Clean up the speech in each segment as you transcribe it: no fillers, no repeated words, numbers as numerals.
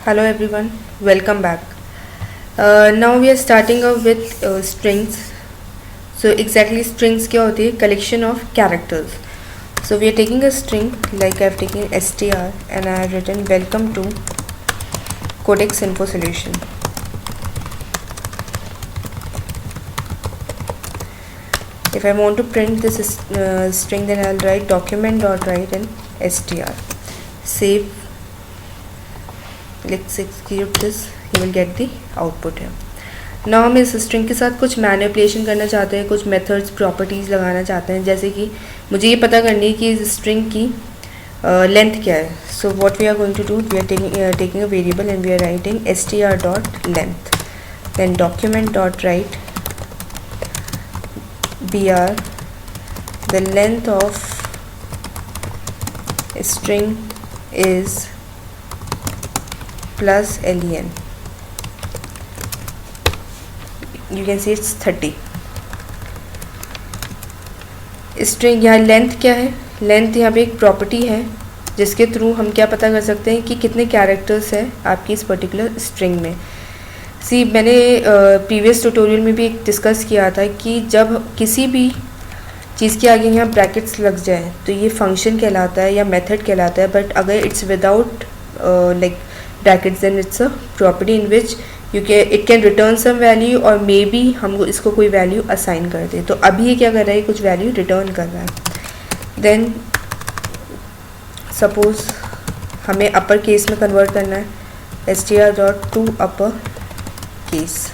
Hello everyone, welcome back. Now we are starting off with strings. So exactly strings क्या होती है? Collection of characters. So we are taking a string like I have taken str and I have written welcome to Codex Info Solution. If I want to print this string, then I'll write document.write and str. Save. Let's execute this. You will get the output here. Now हम इस string के साथ कुछ manipulation करना चाहते हैं, कुछ methods properties लगाना चाहते हैं, जैसे कि मुझे ये पता करनी है कि इस स्ट्रिंग की लेंथ क्या है. So what we are going to do, we are taking a variable and we are writing str.length, then document.write br, the length of string is plus len. You can see it's 30. String यहाँ length क्या है? Length यहाँ पे एक property है जिसके through हम क्या पता कर सकते हैं कि कितने कैरेक्टर्स हैं आपकी इस पर्टिकुलर स्ट्रिंग में. सी मैंने प्रीवियस ट्यूटोरियल में भी डिस्कस किया था कि जब किसी भी चीज़ के आगे यहाँ ब्रैकेट्स लग जाए तो ये फंक्शन कहलाता है या मेथड कहलाता है. बट अगर it's without like brackets then it's a property in which it can return some value और मे बी हम इसको कोई वैल्यू असाइन कर दें. तो अभी ये क्या कर रहा है, कुछ वैल्यू रिटर्न कर रहा है. देन सपोज हमें अपर केस में कन्वर्ट करना है, str.to upper case.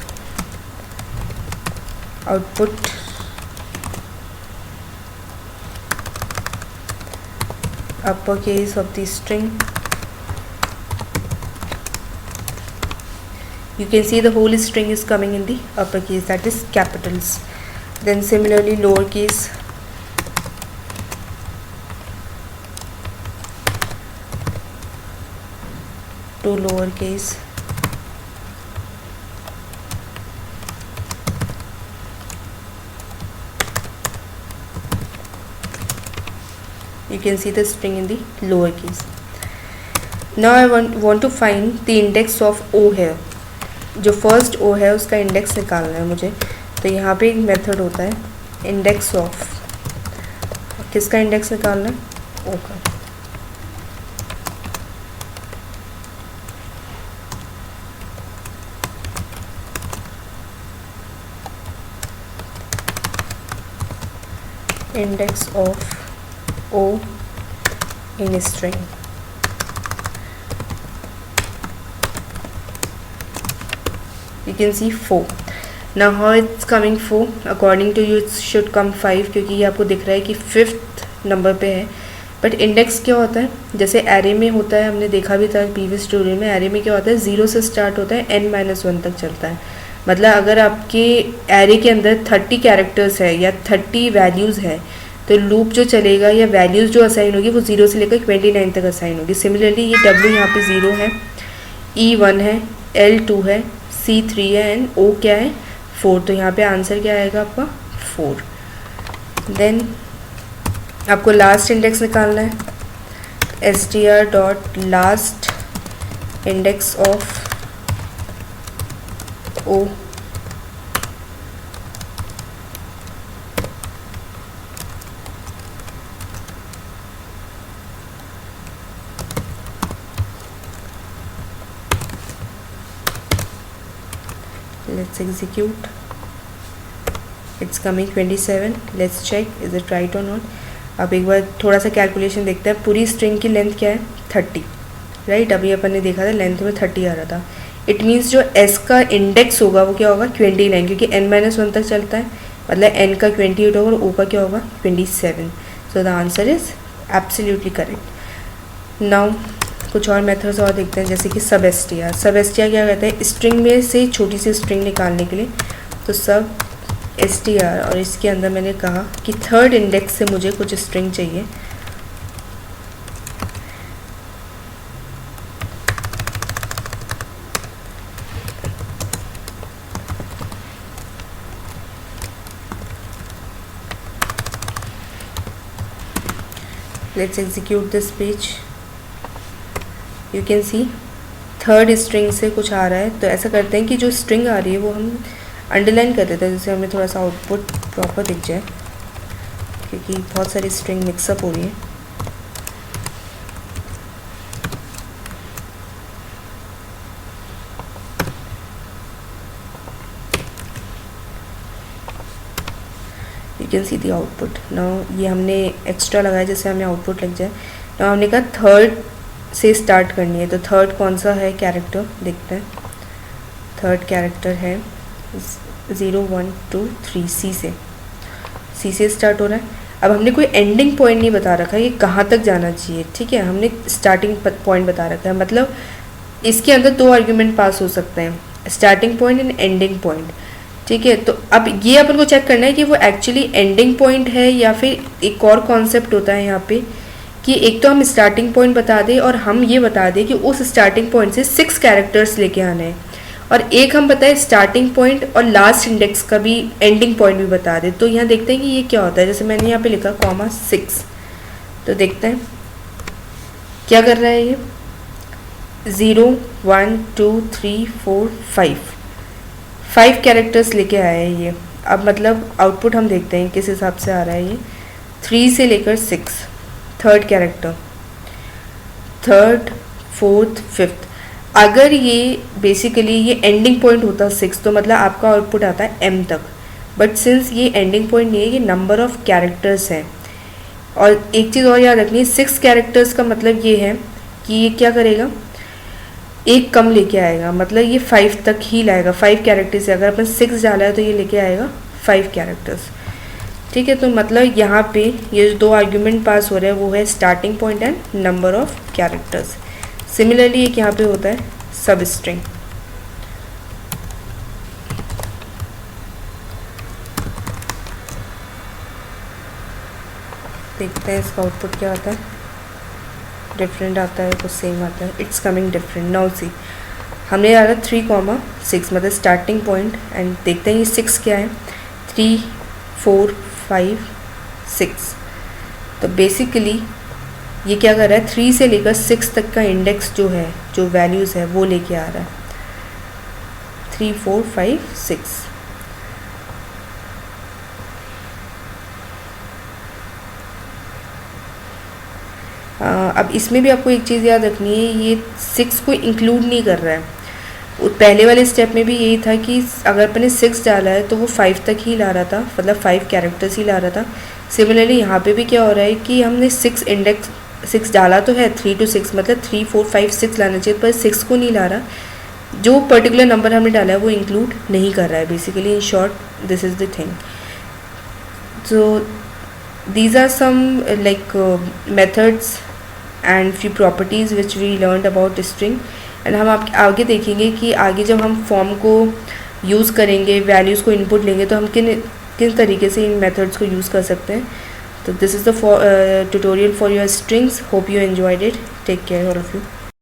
Output upper case of the string. You can see the whole string is coming in the upper case, that is capitals. Then similarly lowercase, to lowercase, you can see the string in the lower case. Now I want to find the index of O here. जो first O है उसका index निकालना है मुझे. तो यहाँ पे एक मेथड होता है इंडेक्स ऑफ. किसका इंडेक्स निकालना है? O का. Index of O in a string. You can see 4. Now how it's coming 4? According to you it should come 5 क्योंकि ये आपको दिख रहा है कि 5th नंबर पे है. बट इंडेक्स क्या होता है? जैसे एरे में होता है, हमने देखा भी था प्रीवियस ट्यूटोरियल में. एरे में क्या होता है, 0 से स्टार्ट होता है, n-1 तक चलता है. मतलब अगर आपके एरे के अंदर 30 कैरेक्टर्स है या 30 वैल्यूज़ है तो लूप जो चलेगा या वैल्यूज़ जो असाइन होगी वो 0 से लेकर 29 तक असाइन होगी. सिमिलरली ये W यहाँ पे 0 है, E 1 है, L 2 है, C 3 है एंड O क्या है 4. तो यहाँ पे आंसर क्या आएगा आपका 4. देन आपको लास्ट इंडेक्स निकालना है, str.last index of O. Let's execute. It's coming 27. Let's check is it right or not. अब एक बार थोड़ा सा कैलकुलेशन देखते हैं. पूरी स्ट्रिंग की लेंथ क्या है 30, राइट. अभी अपन ने देखा था लेंथ में 30 आ रहा था. इट मीन्स जो S का इंडेक्स होगा वो क्या होगा 29 क्योंकि n-1 तक चलता है. मतलब n का 28 होगा और O का क्या होगा 27. So the answer is absolutely correct. Now कुछ और मेथड्स और देखते हैं जैसे कि सब str. सब str क्या कहते हैं, स्ट्रिंग में से छोटी सी स्ट्रिंग निकालने के लिए. तो सब str और इसके अंदर मैंने कहा कि थर्ड इंडेक्स से मुझे कुछ स्ट्रिंग चाहिए. Let's execute this page. You can see third string से कुछ आ रहा है, तो ऐसा करते हैं कि जो स्ट्रिंग आ रही है वो हम अंडरलाइन कर देते हैं, जिससे हमें थोड़ा सा आउटपुट प्रॉपर दिख जाए, क्योंकि बहुत सारी स्ट्रिंग मिक्सअप हो रही है। You can see the output now. ये हमने एक्स्ट्रा लगाया जिससे हमें आउटपुट लग जाए। नाउ हमने कहा थर्ड से स्टार्ट करनी है, तो थर्ड कौन सा है कैरेक्टर देखते हैं। थर्ड कैरेक्टर है 0 1 2 3 सी से स्टार्ट हो रहा है। अब हमने कोई एंडिंग पॉइंट नहीं बता रखा है कि कहाँ तक जाना चाहिए, ठीक है, हमने स्टार्टिंग पॉइंट बता रखा है। मतलब इसके अंदर 2 आर्ग्यूमेंट पास हो सकते हैं, starting point and ending point, ठीक है। तो अब ये अपन को चेक करना है कि वो एक्चुअली एंडिंग पॉइंट है या फिर एक और कॉन्सेप्ट होता है यहाँ पे कि एक तो हम स्टार्टिंग पॉइंट बता दें और हम ये बता दें कि उस स्टार्टिंग पॉइंट से 6 कैरेक्टर्स लेके आने हैं, और एक हम बताएं स्टार्टिंग पॉइंट और लास्ट इंडेक्स का भी एंडिंग पॉइंट भी बता दें। तो यहाँ देखते हैं कि ये क्या होता है। जैसे मैंने यहाँ पे लिखा (6), तो देखते हैं क्या कर रहा है ये। 0 1 2 3 4 5 कैरेक्टर्स लेके आया है ये। अब मतलब आउटपुट हम देखते हैं किस हिसाब से आ रहा है ये। 3 से लेकर 6 third character, third fourth fifth. अगर ये बेसिकली ये एंडिंग पॉइंट होता 6 तो मतलब आपका आउटपुट आता है m तक, बट सिंस ये एंडिंग पॉइंट नहीं है, ये नंबर ऑफ कैरेक्टर्स है। और एक चीज़ और याद रखनी है, 6 कैरेक्टर्स का मतलब ये है कि ये क्या करेगा, एक कम लेके आएगा, मतलब ये 5 तक ही लाएगा। 5 कैरेक्टर्स से अगर अपन 6 डाला है तो ये लेके आएगा 5 कैरेक्टर्स, ठीक है। तो मतलब यहाँ पे ये जो 2 आर्ग्यूमेंट पास हो रहे हैं वो है starting point and number of characters. Similarly एक यहाँ पे होता है सब स्ट्रिंग। देखते हैं इसका आउटपुट क्या आता है। डिफरेंट आता है, कुछ सेम आता है, it's coming different. Now see हमने डाला 3,6 मतलब स्टार्टिंग पॉइंट, एंड देखते हैं ये 6 क्या है। 3 4 5 6। तो बेसिकली ये क्या कर रहा है, 3 से लेकर 6 तक का इंडेक्स जो है, जो वैल्यूज़ है वो लेके आ रहा है। 3 4 5 6। अब इसमें भी आपको एक चीज़ याद रखनी है, ये 6 को इंक्लूड नहीं कर रहा है। पहले वाले स्टेप में भी यही था कि अगर अपने 6 डाला है तो वो 5 तक ही ला रहा था, मतलब 5 कैरेक्टर्स ही ला रहा था। सिमिलरली यहाँ पे भी क्या हो रहा है कि हमने 6 डाला तो है 3 to 6, मतलब 3 4 5 6 लाना चाहिए, पर 6 को नहीं ला रहा। जो पर्टिकुलर नंबर हमने डाला है वो इंक्लूड नहीं कर रहा है basically. In short this is the thing. So these are some like methods and few properties which we learned about string, and हम आप आगे देखेंगे कि आगे जब हम फॉर्म को यूज़ करेंगे, वैल्यूज़ को इनपुट लेंगे, तो हम किन तरीके से इन मेथड्स को यूज़ कर सकते हैं। तो this is the tutorial for your strings. Hope you enjoyed it. Take care all of you.